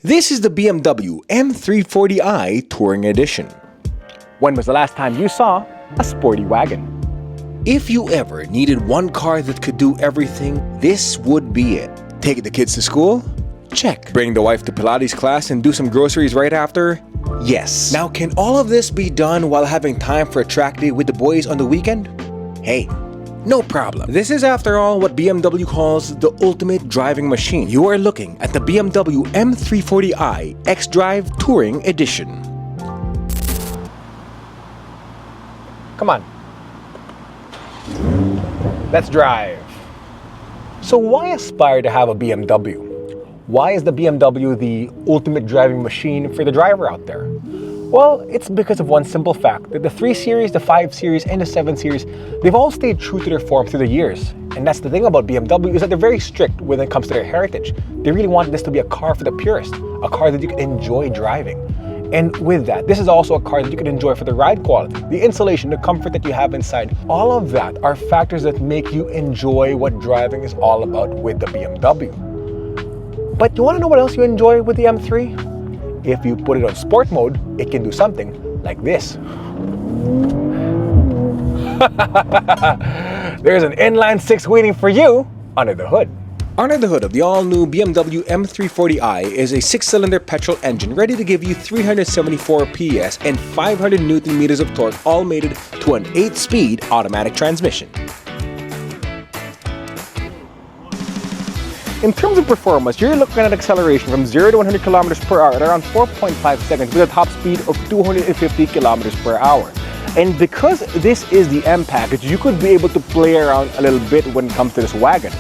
This is the BMW M340i Touring Edition. When was the last time you saw a sporty wagon? If you ever needed one car that could do everything, this would be it. Take the kids to school? Check. Bring the wife to Pilates class and do some groceries right after? Yes. Now, can all of this be done while having time for a track day with the boys on the weekend? Hey, no problem. This is, after all, what BMW calls the ultimate driving machine. You are looking at the BMW M340i xDrive Touring Edition. Come on. Let's drive. So why aspire to have a BMW? Why is the BMW the ultimate driving machine for the driver out there? Well, it's because of one simple fact, that the 3 Series, the 5 Series, and the 7 Series, they've all stayed true to their form through the years. And that's the thing about BMW, is that they're very strict when it comes to their heritage. They really want this to be a car for the purist, a car that you can enjoy driving. And with that, this is also a car that you can enjoy for the ride quality, the insulation, the comfort that you have inside. All of that are factors that make you enjoy what driving is all about with the BMW. But you want to know what else you enjoy with the M3? If you put it on sport mode, it can do something like this. There's an inline 6 waiting for you under the hood. Under the hood of the all-new BMW M340i is a 6-cylinder petrol engine ready to give you 374 PS and 500 Newton meters of torque, all mated to an 8-speed automatic transmission. In terms of performance, you're looking at acceleration from 0 to 100 kilometers per hour at around 4.5 seconds with a top speed of 250 kilometers per hour. And because this is the M package, you could be able to play around a little bit when it comes to this wagon.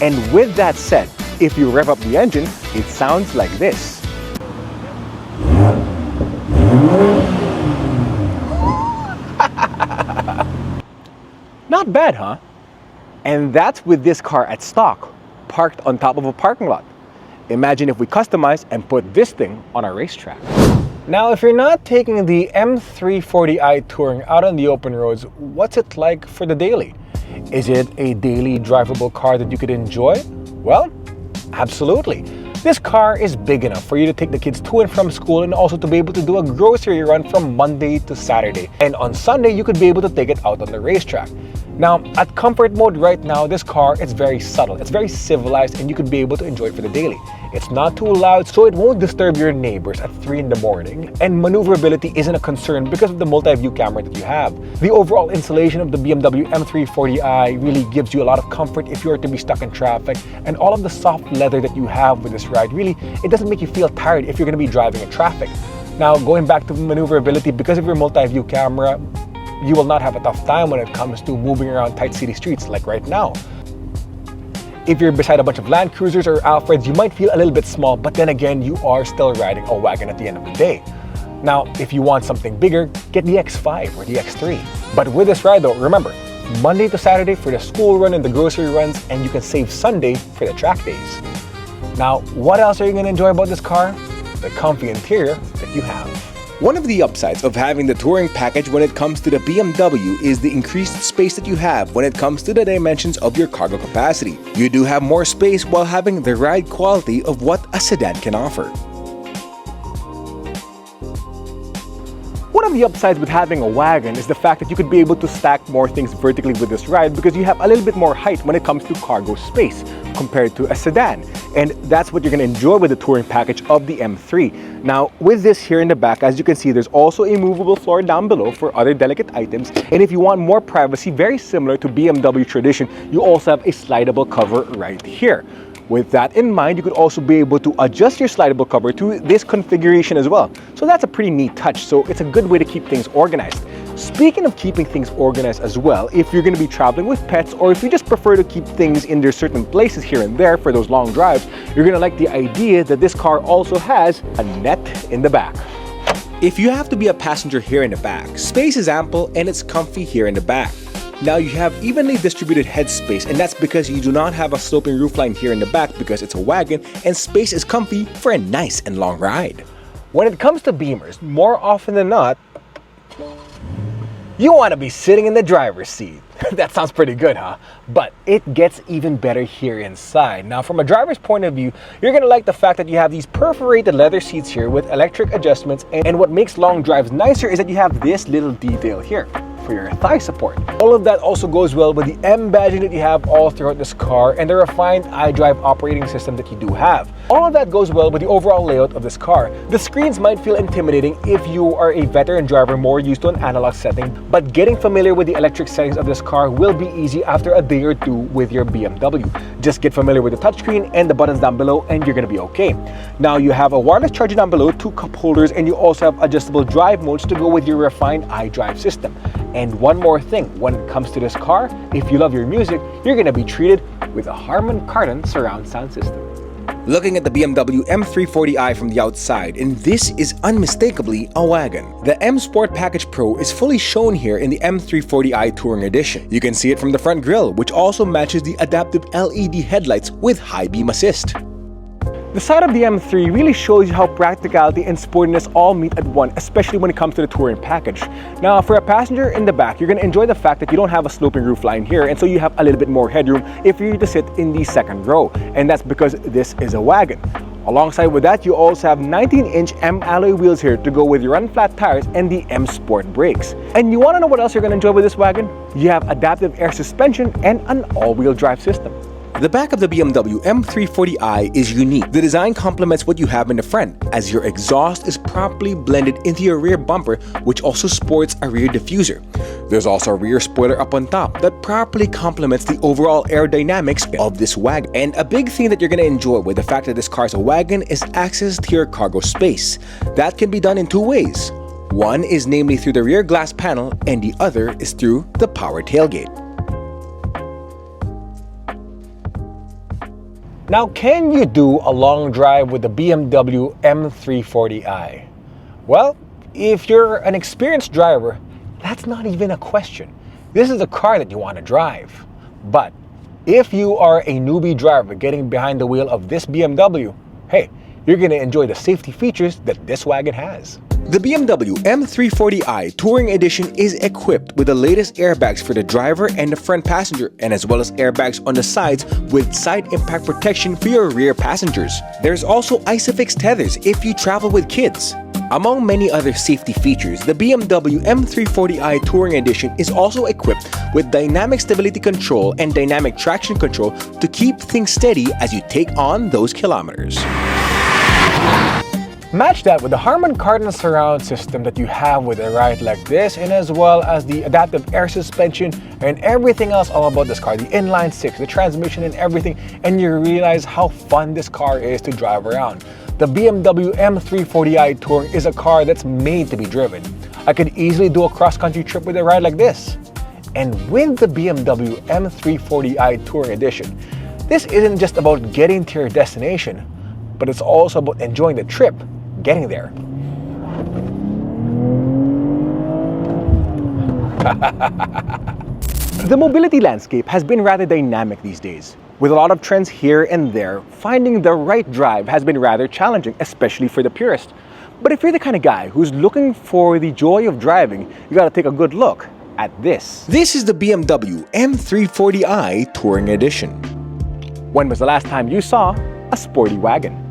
And with that said, if you rev up the engine, it sounds like this. Not bad, huh? And that's with this car at stock, parked on top of a parking lot. Imagine if we customize and put this thing on a racetrack. Now, if you're not taking the M340i Touring out on the open roads, what's it like for the daily? Is it a daily drivable car that you could enjoy? Well, absolutely. This car is big enough for you to take the kids to and from school and also to be able to do a grocery run from Monday to Saturday. And on Sunday, you could be able to take it out on the racetrack. Now, at comfort mode right now, this car is very subtle, it's very civilized, and you could be able to enjoy it for the daily. It's not too loud, so it won't disturb your neighbors at 3 in the morning. And maneuverability isn't a concern because of the multi-view camera that you have. The overall insulation of the BMW M340i really gives you a lot of comfort if you are to be stuck in traffic. And all of the soft leather that you have with this ride, really, it doesn't make you feel tired if you're going to be driving in traffic. Now, going back to maneuverability, because of your multi-view camera, you will not have a tough time when it comes to moving around tight city streets like right now. If you're beside a bunch of Land Cruisers or Alfreds, you might feel a little bit small, but then again, you are still riding a wagon at the end of the day. Now, if you want something bigger, get the X5 or the X3. But with this ride though, remember, Monday to Saturday for the school run and the grocery runs, and you can save Sunday for the track days. Now, what else are you going to enjoy about this car? The comfy interior that you have. One of the upsides of having the touring package when it comes to the BMW is the increased space that you have when it comes to the dimensions of your cargo capacity. You do have more space while having the ride quality of what a sedan can offer. One of the upsides with having a wagon is the fact that you could be able to stack more things vertically with this ride because you have a little bit more height when it comes to cargo space compared to a sedan. And that's what you're going to enjoy with the touring package of the M3. Now, with this here in the back, as you can see, there's also a movable floor down below for other delicate items. And if you want more privacy, very similar to BMW tradition, you also have a slidable cover right here. With that in mind, you could also be able to adjust your slidable cover to this configuration as well. So that's a pretty neat touch. So it's a good way to keep things organized. Speaking of keeping things organized as well, if you're going to be traveling with pets, or if you just prefer to keep things in their certain places here and there for those long drives, you're going to like the idea that this car also has a net in the back. If you have to be a passenger here in the back, space is ample and it's comfy here in the back. Now you have evenly distributed headspace, and that's because you do not have a sloping roofline here in the back because it's a wagon and space is comfy for a nice and long ride. When it comes to Beamers, more often than not, you want to be sitting in the driver's seat. That sounds pretty good, huh? But it gets even better here inside. Now, from a driver's point of view, you're gonna like the fact that you have these perforated leather seats here with electric adjustments, and what makes long drives nicer is that you have this little detail here for your thigh support. All of that also goes well with the M badging that you have all throughout this car and the refined iDrive operating system that you do have. All of that goes well with the overall layout of this car. The screens might feel intimidating if you are a veteran driver more used to an analog setting, but getting familiar with the electric settings of this car will be easy after a day or two with your BMW. Just get familiar with the touchscreen and the buttons down below and you're gonna be okay. Now you have a wireless charger down below, 2 cup holders, and you also have adjustable drive modes to go with your refined iDrive system. And one more thing, when it comes to this car, if you love your music, you're gonna be treated with a Harman Kardon surround sound system. Looking at the BMW M340i from the outside, and this is unmistakably a wagon. The M Sport Package Pro is fully shown here in the M340i Touring Edition. You can see it from the front grille, which also matches the adaptive LED headlights with high beam assist. The side of the M3 really shows you how practicality and sportiness all meet at one, especially when it comes to the touring package. Now, for a passenger in the back, you're going to enjoy the fact that you don't have a sloping roof line here, and so you have a little bit more headroom if you're to sit in the second row, and that's because this is a wagon. Alongside with that, you also have 19-inch M alloy wheels here to go with your run-flat tires and the M Sport brakes. And you want to know what else you're going to enjoy with this wagon? You have adaptive air suspension and an all-wheel drive system. The back of the BMW M340i is unique. The design complements what you have in the front, as your exhaust is properly blended into your rear bumper, which also sports a rear diffuser. There's also a rear spoiler up on top that properly complements the overall aerodynamics of this wagon. And a big thing that you're going to enjoy with the fact that this car is a wagon is access to your cargo space. That can be done in 2 ways. One is namely through the rear glass panel, and the other is through the power tailgate. Now, can you do a long drive with the BMW M340i? Well, if you're an experienced driver, that's not even a question. This is a car that you want to drive. But if you are a newbie driver getting behind the wheel of this BMW, hey, you're going to enjoy the safety features that this wagon has. The BMW M340i Touring Edition is equipped with the latest airbags for the driver and the front passenger, and as well as airbags on the sides with side impact protection for your rear passengers. There's also ISOFIX tethers if you travel with kids. Among many other safety features, the BMW M340i Touring Edition is also equipped with dynamic stability control and dynamic traction control to keep things steady as you take on those kilometers. Match that with the Harman Kardon surround system that you have with a ride like this, and as well as the adaptive air suspension and everything else all about this car, the inline 6, the transmission and everything, and you realize how fun this car is to drive around. The BMW M340i Touring is a car that's made to be driven. I could easily do a cross-country trip with a ride like this. And with the BMW M340i Touring Edition, this isn't just about getting to your destination, but it's also about enjoying the trip getting there. The mobility landscape has been rather dynamic these days. With a lot of trends here and there, finding the right drive has been rather challenging, especially for the purist. But if you're the kind of guy who's looking for the joy of driving, you gotta take a good look at this. This is the BMW M340i Touring Edition. When was the last time you saw a sporty wagon?